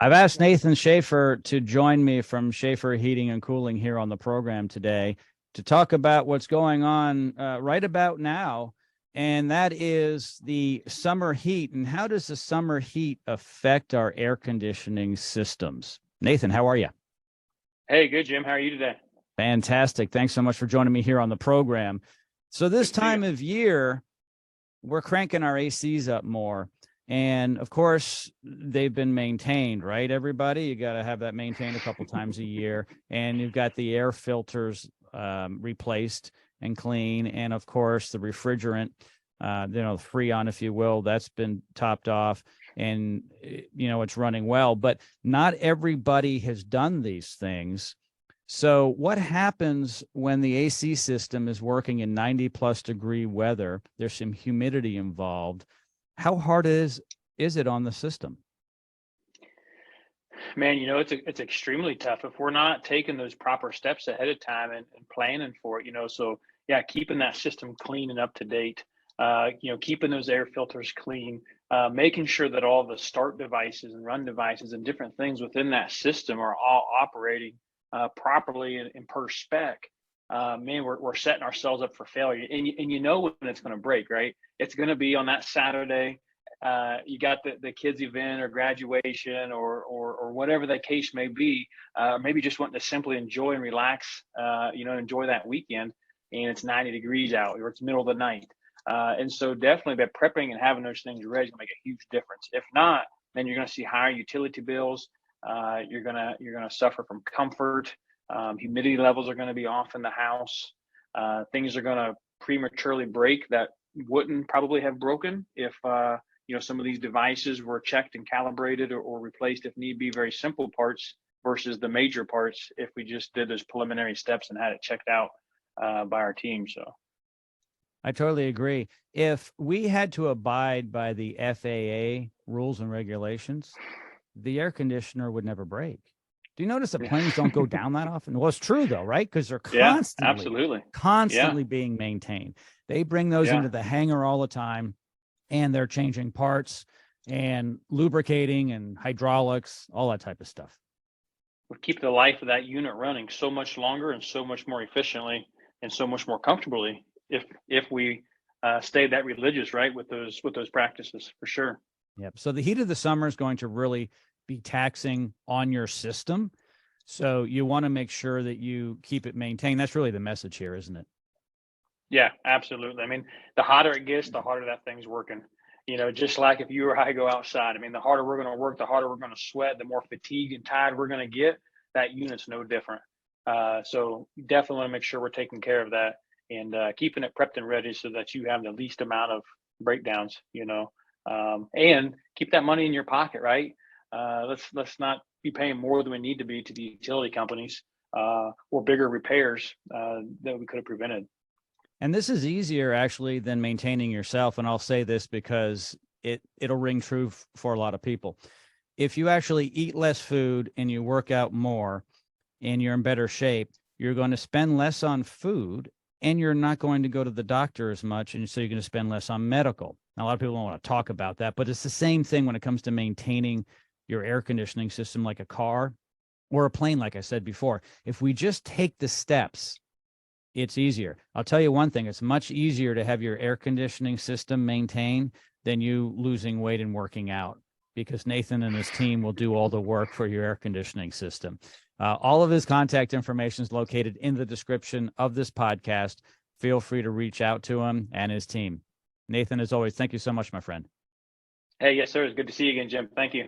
I've asked Nathan Shafer to join me from Shafer Heating and Cooling here on the program today to talk about what's going on right about now, and that is the summer heat. And how does the summer heat affect our air conditioning systems? Nathan, how are you? Hey, good, Jim. How are you today? Fantastic. Thanks so much for joining me here on the program. So Good this to see you. time of year, we're cranking our ACs up more. And of course, they've been maintained, right? Everybody, you got to have that maintained a couple times a year. And you've got the air filters replaced and clean. And of course, the refrigerant, Freon, if you will, that's been topped off and, it's running well. But not everybody has done these things. So what happens when the AC system is working in 90 plus degree weather? There's some humidity involved. How hard is it on the system? Man, it's extremely tough if we're not taking those proper steps ahead of time and planning for it. So yeah, keeping that system clean and up to date. Keeping those air filters clean, making sure that all the start devices and run devices and different things within that system are all operating properly and per spec. Man, we're setting ourselves up for failure. And you know when it's going to break, right? It's going to be on that Saturday. You got the kids' event or graduation or whatever the case may be. Maybe just wanting to simply enjoy and relax, enjoy that weekend. And it's 90 degrees out, or it's middle of the night. And so definitely by prepping and having those things ready is going to make a huge difference. If not, then you're going to see higher utility bills. You're gonna suffer from comfort. Humidity levels are going to be off in the house. Things are going to prematurely break that wouldn't probably have broken if some of these devices were checked and calibrated or replaced if need be. Very simple parts versus the major parts if we just did those preliminary steps and had it checked out by our team. So I totally agree. If we had to abide by the FAA rules and regulations, the air conditioner would never break. Do you notice that planes don't go down that often? Well, it's true though, right? Because they're yeah, constantly, absolutely. constantly Yeah, being maintained. They bring those yeah. into the hangar all the time, and they're changing parts and lubricating and hydraulics, all that type of stuff. Would keep the life of that unit running so much longer and so much more efficiently and so much more comfortably if we stay that religious, right, with those practices for sure. Yep. So the heat of the summer is going to really be taxing on your system. So you want to make sure that you keep it maintained. That's really the message here, isn't it? Yeah, absolutely. I mean, the hotter it gets, the harder that thing's working. Just like if you or I go outside, I mean, the harder we're going to work, the harder we're going to sweat, the more fatigued and tired we're going to get. That unit's no different. So definitely want to make sure we're taking care of that and keeping it prepped and ready so that you have the least amount of breakdowns, and keep that money in your pocket, right? Let's not be paying more than we need to be to the utility companies or bigger repairs that we could have prevented. And this is easier actually than maintaining yourself. And I'll say this because it'll ring true for a lot of people. If you actually eat less food and you work out more and you're in better shape, you're going to spend less on food and you're not going to go to the doctor as much. And so you're going to spend less on medical. Now, a lot of people don't want to talk about that, but it's the same thing when it comes to maintaining your air conditioning system, like a car or a plane. Like I said before, if we just take the steps, it's easier. I'll tell you one thing, it's much easier to have your air conditioning system maintained than you losing weight and working out, because Nathan and his team will do all the work for your air conditioning system. All of his contact information is located in the description of this podcast. Feel free to reach out to him and his team. Nathan, as always, thank you so much, my friend. Hey, yes, sir. It's good to see you again, Jim. Thank you.